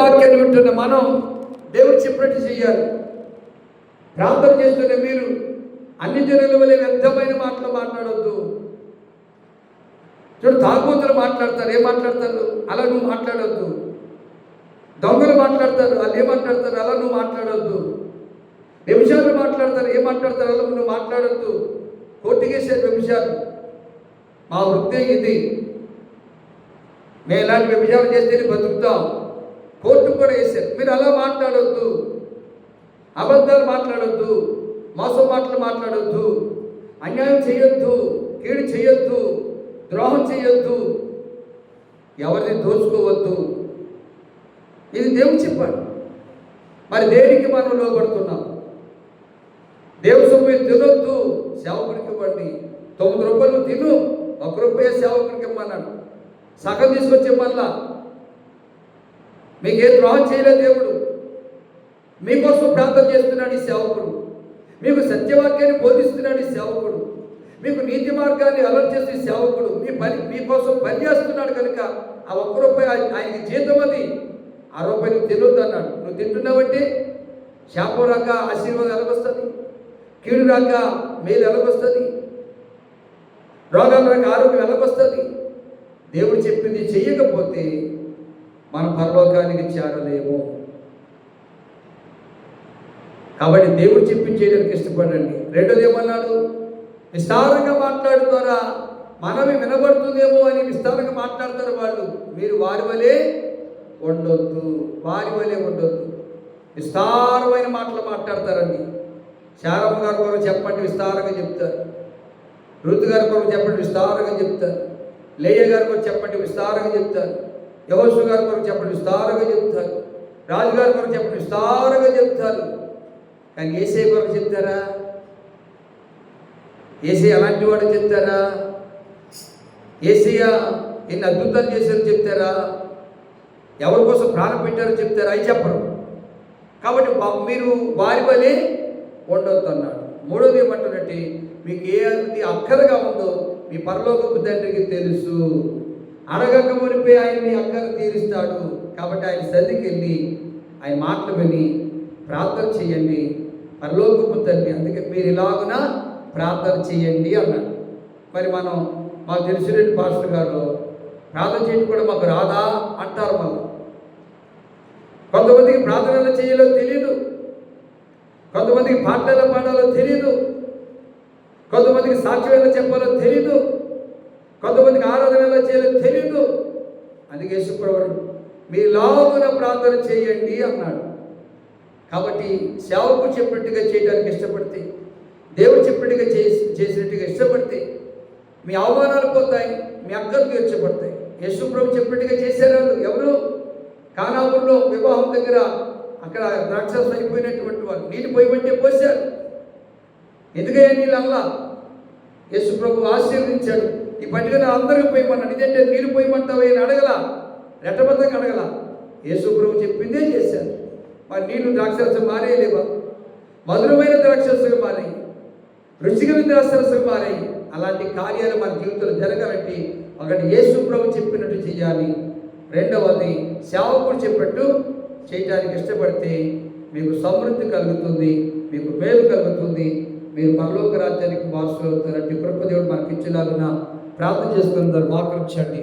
సత్యవాక్యాన్ని వింటున్న మనం దేవుడు చెప్పినట్టు చేయాలి. ప్రార్థన చేస్తున్న మీరు అన్ని జనుల వలె వ్యర్థమైన మాటలు మాట్లాడొద్దు. చూడు, తాగుబోతులు మాట్లాడతారు, ఏం మాట్లాడతారు, అలా నువ్వు మాట్లాడొద్దు. దొంగలు మాట్లాడతారు, వాళ్ళు ఏం మాట్లాడతారు, అలా నువ్వు మాట్లాడొద్దు. వ్యభిచారులు మాట్లాడతారు, ఏం మాట్లాడతారు, అలా నువ్వు మాట్లాడొద్దు. కోర్టుకేసారు వ్యభిచారులు, మా వృత్తే ఇది, మేము ఇలాంటి వ్యభిచారం చేస్తేనే బతుకుతాం, కోర్టు కూడా వేశారు. మీరు అలా మాట్లాడొద్దు, అబద్ధాలు మాట్లాడొద్దు, మోసం మాటలు మాట్లాడొద్దు, అన్యాయం చేయొద్దు, కీడు చేయొద్దు, ద్రోహం చేయొద్దు, ఎవరిని దోచుకోవద్దు. ఇది దేవుడు చెప్పాడు. మరి దేనికి మనం లోబడుతున్నాం? దేవుడు సొమ్ము తినొద్దు, సేవకుడికి ఇవ్వండి. 9 రూపాయలు తిను, 1 రూపాయ సేవకుడికి ఇమ్మన్నాడు. సగం తీసుకొచ్చే మళ్ళా మీకే ద్రోహం చేయలేదు దేవుడు. మీకోసం ప్రార్థన చేస్తున్నాడు ఈ సేవకుడు, మీకు సత్యవాక్యాన్ని బోధిస్తున్నాడు ఈ సేవకుడు, మీకు నీతి మార్గాన్ని అలర్ట్ చేసే సేవకుడు మీకోసం పనిచేస్తున్నాడు. కనుక ఆ 1 రూపాయి ఆయనకి జీతం, అది ఆ రూపాయి నువ్వు తినొద్దు అన్నాడు. నువ్వు తింటున్నావంటే శాపం రాక ఆశీర్వాదం ఎలాగొస్తుంది, కీడు రాక మేలు ఎలాగొస్తుంది, రోగాలు రాక ఆరోగ్యం ఎలాగొస్తుంది. దేవుడు చెప్పింది చెయ్యకపోతే మనం పరలోకానికి చేరలేము. కాబట్టి దేవుడు చెప్పింది చేయడానికి ఇష్టపడండి. రెండోది ఏమన్నాడు? విస్తారంగా మాట్లాడుతారా, మనమే వినబడుతుందేమో అని విస్తారంగా మాట్లాడతారు వాళ్ళు. మీరు వారి వలె ఉండొద్దు, వారి వలె ఉండొద్దు. విస్తారమైన మాటలు మాట్లాడతారండి. శారమ్మ గారి కొరకు చెప్పండి, విస్తారంగా చెప్తారు. రుతు గారి కొరకు చెప్పండి, విస్తారంగా చెప్తారు. లేయ గారి కొరకు చెప్పండి, విస్తారంగా చెప్తారు. యెహోషువ గారి కొరకు చెప్పండి, విస్తారంగా చెప్తారు. రాజుగారి కొరకు చెప్పండి, విస్తారంగా చెప్తారు. కానీ యేసయ్య కొరకు చెప్తారా? యేసయ్య అలాంటి వాడు చెప్తారా? యేసయ్య ఎన్ని అద్భుతాలు చేశారో చెప్తారా? ఎవరి కోసం ప్రాణం పెట్టారో చెప్తారా? అవి చెప్పరు. కాబట్టి మీరు వారి వలె ఉండొద్దు అన్నాడు. మూడోది ఏమంటున్నట్టు, మీకు ఏది అక్కరగా ఉందో మీ పరలోకపు తండ్రికి తెలుసు. అడగక మునిపే ఆయన మీ అక్కర తీరుస్తాడు. కాబట్టి ఆయన సన్నిధికి వెళ్ళి ఆయన మాటలు విని ప్రార్థన చేయండి. పరలోకపు తండ్రి, అందుకే మీరు ఇలాగున ప్రార్థన చేయండి అన్నాడు. మరి మనం మాకు తెలిసినట్టు పాస్టర్ గారు ప్రార్థన చేయడం కూడా మాకు రాదా అంటారు. మళ్ళీ కొంతమందికి ప్రార్థన ఎలా చేయాలో తెలియదు, కొంతమందికి పాటలు ఎలా పాడాలో తెలియదు, కొంతమందికి సాక్ష్యం ఎలా చెప్పాలో తెలియదు, కొంతమందికి ఆరాధన ఎలా చేయాలో తెలియదు. అందుకే యేసుప్రభువు మీరు లాగున ప్రార్థన చేయండి అన్నాడు. కాబట్టి సేవకుడు చెప్పినట్టుగా చేయడానికి ఇష్టపడితే, దేవుడు చెప్పినట్టుగా చేసినట్టుగా ఇష్టపడితే మీ అవమానాలు పోతాయి, మీ అక్కలు తీర్చబడతాయి. యేసుప్రభువు చెప్పినట్టుగా చేశారు. ఎవరు? కానాపురంలో వివాహం దగ్గర అక్కడ ద్రాక్షరసం అయిపోయినటువంటి వాళ్ళు నీళ్ళు పోయమంటే పోశారు. ఎందుకయ్యా నీళ్ళు అల్లా? యేసుప్రభువు ఆశీర్వదించాడు. ఈ పట్టుకుని అందరికీ పోయమన్నాడు. ఇదేంటే నీళ్ళు పోయమంటావు అని అడగల, రెట్టబద్ధంగా అడగల. యేసుప్రభువు చెప్పిందే చేశారు. మరి నీళ్లు ద్రాక్షరసం మారేయలేవా? మధురమైన ద్రాక్షరసం మారాయి, రుచిగల ద్రాక్షరసం మారాయి. అలాంటి కార్యాలు మన జీవితంలో జరగాలంటే ఒకటి యేసుప్రభువు చెప్పినట్టు చేయాలి. రెండవది సేవకుడు చెప్పినట్టు చేయడానికి ఇష్టపడితే మీకు సమృద్ధి కలుగుతుంది, మీకు మేలు కలుగుతుంది, మీరు పరలోక రాజ్యానికి వారసులు అవుతారు. కృప దేవుడు మనకి ఇచ్చేలాగా ప్రార్థన చేసుకుని వాకరించండి.